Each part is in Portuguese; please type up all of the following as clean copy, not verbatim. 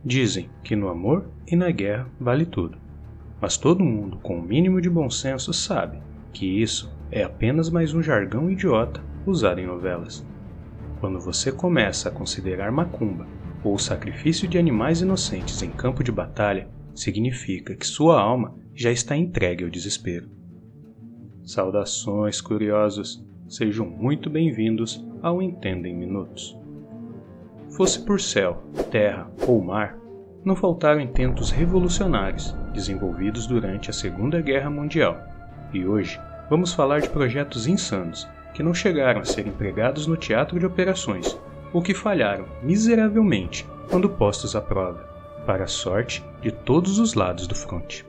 Dizem que no amor e na guerra vale tudo, mas todo mundo com o mínimo de bom senso sabe que isso é apenas mais um jargão idiota usado em novelas. Quando você começa a considerar macumba ou o sacrifício de animais inocentes em campo de batalha, significa que sua alma já está entregue ao desespero. Saudações, curiosos! Sejam muito bem-vindos ao Entenda em Minutos. Fosse por céu, terra ou mar, não faltaram intentos revolucionários desenvolvidos durante a Segunda Guerra Mundial. E hoje vamos falar de projetos insanos que não chegaram a ser empregados no teatro de operações ou que falharam miseravelmente quando postos à prova, para a sorte de todos os lados do fronte.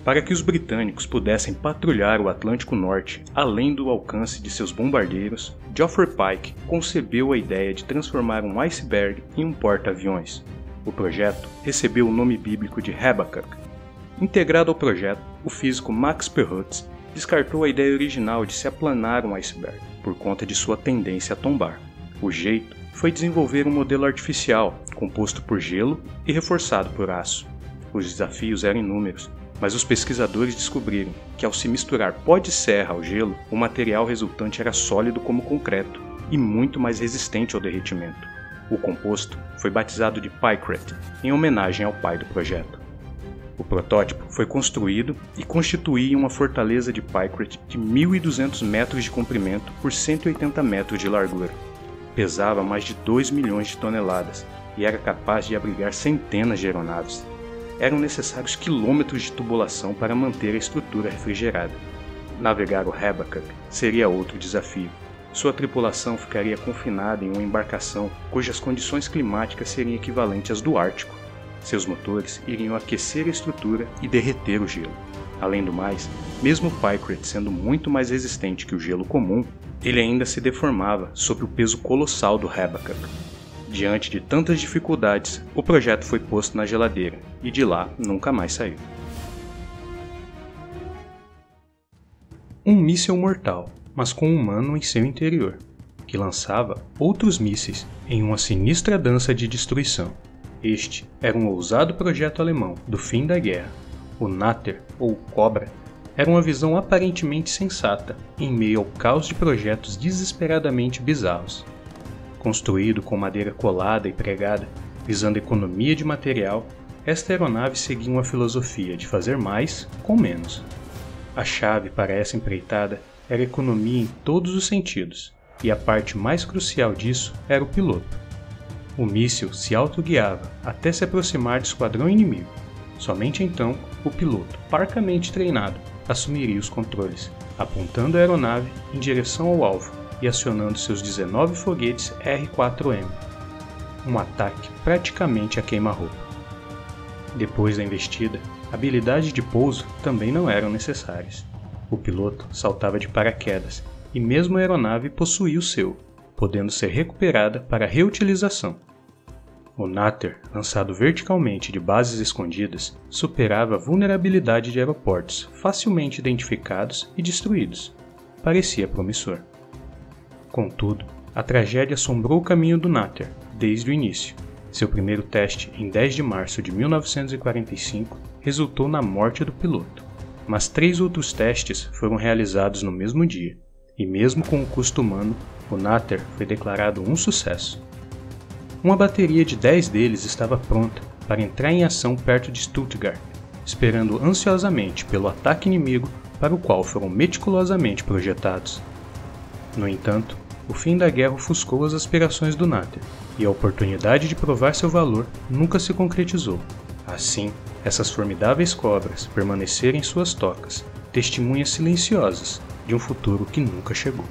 Para que os britânicos pudessem patrulhar o Atlântico Norte além do alcance de seus bombardeiros, Geoffrey Pyke concebeu a ideia de transformar um iceberg em um porta-aviões. O projeto recebeu o nome bíblico de Habakkuk. Integrado ao projeto, o físico Max Perutz descartou a ideia original de se aplanar um iceberg, por conta de sua tendência a tombar. O jeito foi desenvolver um modelo artificial, composto por gelo e reforçado por aço. Os desafios eram inúmeros, mas os pesquisadores descobriram que ao se misturar pó de serra ao gelo, o material resultante era sólido como concreto e muito mais resistente ao derretimento. O composto foi batizado de Pycrete, em homenagem ao pai do projeto. O protótipo foi construído e constituía uma fortaleza de Pycrete de 1.200 metros de comprimento por 180 metros de largura. Pesava mais de 2 milhões de toneladas e era capaz de abrigar centenas de aeronaves. Eram necessários quilômetros de tubulação para manter a estrutura refrigerada. Navegar o Habakkuk seria outro desafio. Sua tripulação ficaria confinada em uma embarcação cujas condições climáticas seriam equivalentes às do Ártico. Seus motores iriam aquecer a estrutura e derreter o gelo. Além do mais, mesmo o Pycrete sendo muito mais resistente que o gelo comum, ele ainda se deformava sob o peso colossal do Habakkuk. Diante de tantas dificuldades, o projeto foi posto na geladeira e de lá nunca mais saiu. Um míssil mortal, mas com um humano em seu interior, que lançava outros mísseis em uma sinistra dança de destruição. Este era um ousado projeto alemão do fim da guerra. O Natter, ou Cobra, era uma visão aparentemente sensata em meio ao caos de projetos desesperadamente bizarros. Construído com madeira colada e pregada, visando economia de material, esta aeronave seguia uma filosofia de fazer mais com menos. A chave para essa empreitada era economia em todos os sentidos, e a parte mais crucial disso era o piloto. O míssil se autoguiava até se aproximar do esquadrão inimigo. Somente então, o piloto, parcamente treinado, assumiria os controles, apontando a aeronave em direção ao alvo e acionando seus 19 foguetes R-4M. Um ataque praticamente a queima-roupa. Depois da investida, habilidades de pouso também não eram necessárias. O piloto saltava de paraquedas e mesmo a aeronave possuía o seu, podendo ser recuperada para reutilização. O Natter, lançado verticalmente de bases escondidas, superava a vulnerabilidade de aeroportos facilmente identificados e destruídos. Parecia promissor. Contudo, a tragédia assombrou o caminho do Natter desde o início. Seu primeiro teste, em 10 de março de 1945, resultou na morte do piloto. Mas 3 outros testes foram realizados no mesmo dia, e mesmo com o custo humano, o Natter foi declarado um sucesso. Uma bateria de 10 deles estava pronta para entrar em ação perto de Stuttgart, esperando ansiosamente pelo ataque inimigo para o qual foram meticulosamente projetados. No entanto, o fim da guerra ofuscou as aspirações do Natter, e a oportunidade de provar seu valor nunca se concretizou. Assim, essas formidáveis cobras permaneceram em suas tocas, testemunhas silenciosas de um futuro que nunca chegou.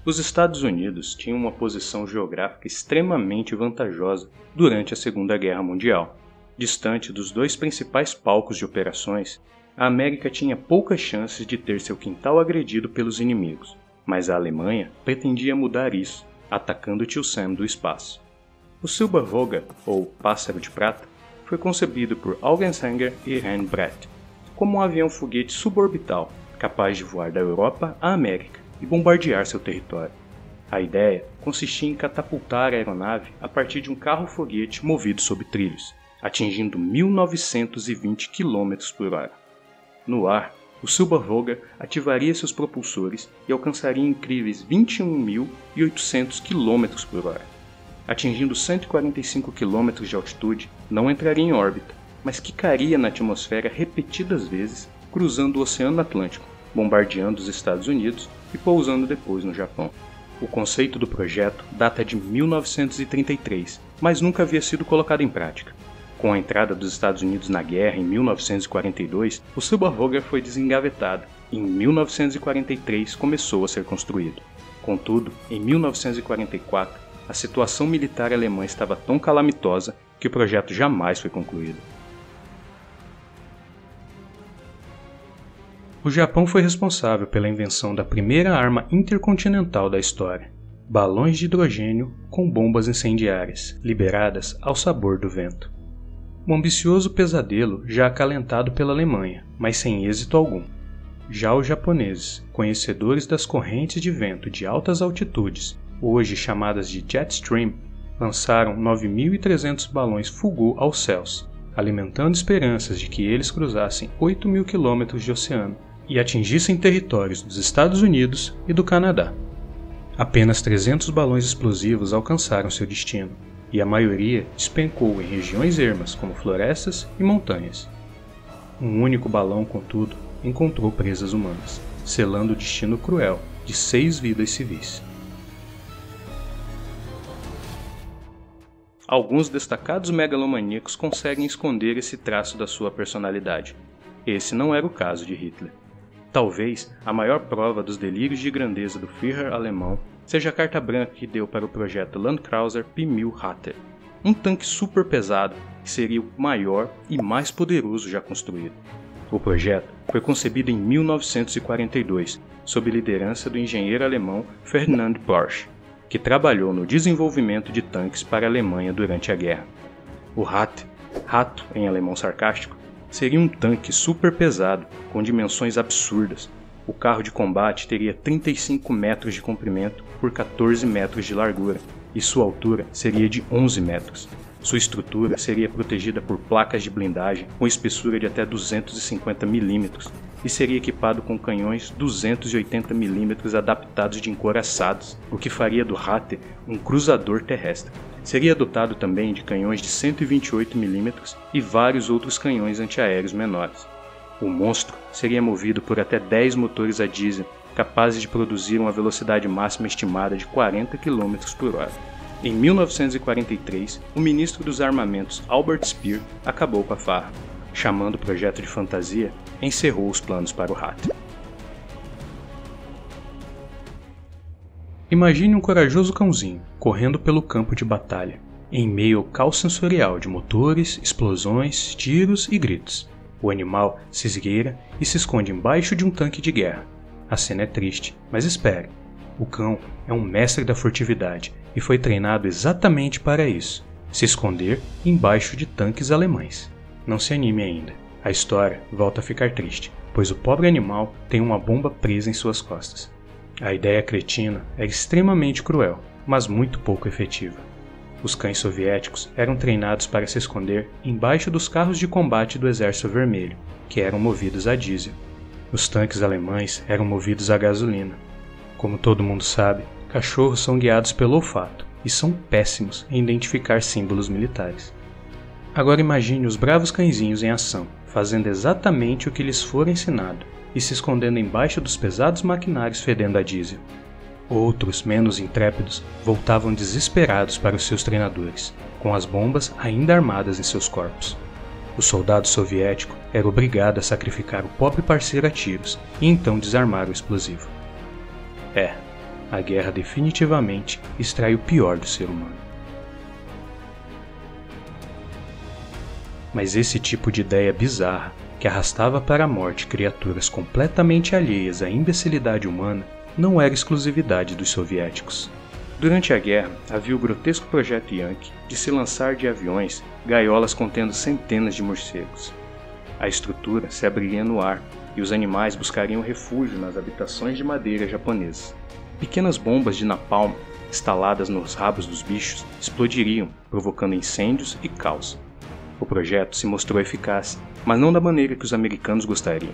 Os Estados Unidos tinham uma posição geográfica extremamente vantajosa durante a Segunda Guerra Mundial. Distante dos 2 principais palcos de operações, a América tinha poucas chances de ter seu quintal agredido pelos inimigos, mas a Alemanha pretendia mudar isso, atacando o Tio Sam do espaço. O Silbervogel, ou Pássaro de Prata, foi concebido por Eugen Sanger e Rembrandt como um avião-foguete suborbital, capaz de voar da Europa à América, e bombardear seu território. A ideia consistia em catapultar a aeronave a partir de um carro-foguete movido sob trilhos, atingindo 1.920 km por hora. No ar, o Silbervogger ativaria seus propulsores e alcançaria incríveis 21.800 km por hora. Atingindo 145 km de altitude, não entraria em órbita, mas quicaria na atmosfera repetidas vezes, cruzando o Oceano Atlântico, bombardeando os Estados Unidos e pousando depois no Japão. O conceito do projeto data de 1933, mas nunca havia sido colocado em prática. Com a entrada dos Estados Unidos na guerra em 1942, o Silbervogger foi desengavetado e em 1943 começou a ser construído. Contudo, em 1944, a situação militar alemã estava tão calamitosa que o projeto jamais foi concluído. O Japão foi responsável pela invenção da primeira arma intercontinental da história, balões de hidrogênio com bombas incendiárias, liberadas ao sabor do vento. Um ambicioso pesadelo já acalentado pela Alemanha, mas sem êxito algum. Já os japoneses, conhecedores das correntes de vento de altas altitudes, hoje chamadas de jet stream, lançaram 9.300 balões Fugu aos céus, alimentando esperanças de que eles cruzassem 8.000 km de oceano e atingissem territórios dos Estados Unidos e do Canadá. Apenas 300 balões explosivos alcançaram seu destino, e a maioria despencou em regiões ermas como florestas e montanhas. Um único balão, contudo, encontrou presas humanas, selando o destino cruel de 6 vidas civis. Alguns destacados megalomaníacos conseguem esconder esse traço da sua personalidade. Esse não era o caso de Hitler. Talvez a maior prova dos delírios de grandeza do Führer alemão seja a carta branca que deu para o projeto Landkrauser P-1000 Hatte, um tanque super pesado que seria o maior e mais poderoso já construído. O projeto foi concebido em 1942, sob liderança do engenheiro alemão Ferdinand Porsche, que trabalhou no desenvolvimento de tanques para a Alemanha durante a guerra. O Hatte, rato em alemão sarcástico, seria um tanque super pesado, com dimensões absurdas. O carro de combate teria 35 metros de comprimento por 14 metros de largura, e sua altura seria de 11 metros. Sua estrutura seria protegida por placas de blindagem com espessura de até 250 mm e seria equipado com canhões 280 mm adaptados de encoraçados, o que faria do Hatte um cruzador terrestre. Seria dotado também de canhões de 128 mm e vários outros canhões antiaéreos menores. O monstro seria movido por até 10 motores a diesel, capazes de produzir uma velocidade máxima estimada de 40 km por hora. Em 1943, o ministro dos armamentos Albert Speer acabou com a farra. Chamando o projeto de fantasia, encerrou os planos para o Hatte. Imagine um corajoso cãozinho correndo pelo campo de batalha, em meio ao caos sensorial de motores, explosões, tiros e gritos. O animal se esgueira e se esconde embaixo de um tanque de guerra. A cena é triste, mas espere. O cão é um mestre da furtividade e foi treinado exatamente para isso: se esconder embaixo de tanques alemães. Não se anime ainda. A história volta a ficar triste, pois o pobre animal tem uma bomba presa em suas costas. A ideia cretina é extremamente cruel, mas muito pouco efetiva. Os cães soviéticos eram treinados para se esconder embaixo dos carros de combate do Exército Vermelho, que eram movidos a diesel. Os tanques alemães eram movidos a gasolina. Como todo mundo sabe, cachorros são guiados pelo olfato e são péssimos em identificar símbolos militares. Agora imagine os bravos cãezinhos em ação, fazendo exatamente o que lhes for ensinado e se escondendo embaixo dos pesados maquinários fedendo a diesel. Outros, menos intrépidos, voltavam desesperados para os seus treinadores, com as bombas ainda armadas em seus corpos. O soldado soviético era obrigado a sacrificar o pobre parceiro a tiros e então desarmar o explosivo. A guerra definitivamente extrai o pior do ser humano. Mas esse tipo de ideia bizarra, que arrastava para a morte criaturas completamente alheias à imbecilidade humana, não era exclusividade dos soviéticos. Durante a guerra, havia o grotesco projeto Yankee de se lançar de aviões gaiolas contendo centenas de morcegos. A estrutura se abriria no ar e os animais buscariam refúgio nas habitações de madeira japonesas. Pequenas bombas de napalm instaladas nos rabos dos bichos explodiriam, provocando incêndios e caos. O projeto se mostrou eficaz, mas não da maneira que os americanos gostariam.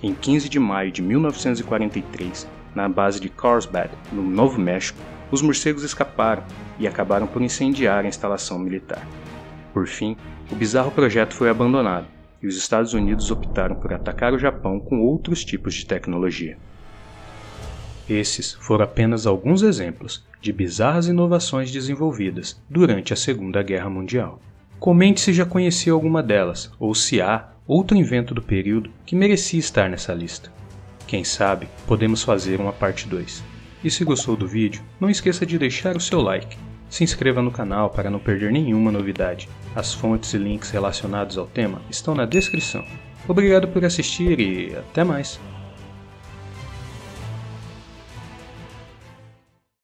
Em 15 de maio de 1943, na base de Carlsbad, no Novo México, os morcegos escaparam e acabaram por incendiar a instalação militar. Por fim, o bizarro projeto foi abandonado e os Estados Unidos optaram por atacar o Japão com outros tipos de tecnologia. Esses foram apenas alguns exemplos de bizarras inovações desenvolvidas durante a Segunda Guerra Mundial. Comente se já conhecia alguma delas, ou se há outro invento do período que merecia estar nessa lista. Quem sabe, podemos fazer uma parte 2. E se gostou do vídeo, não esqueça de deixar o seu like. Se inscreva no canal para não perder nenhuma novidade. As fontes e links relacionados ao tema estão na descrição. Obrigado por assistir e até mais!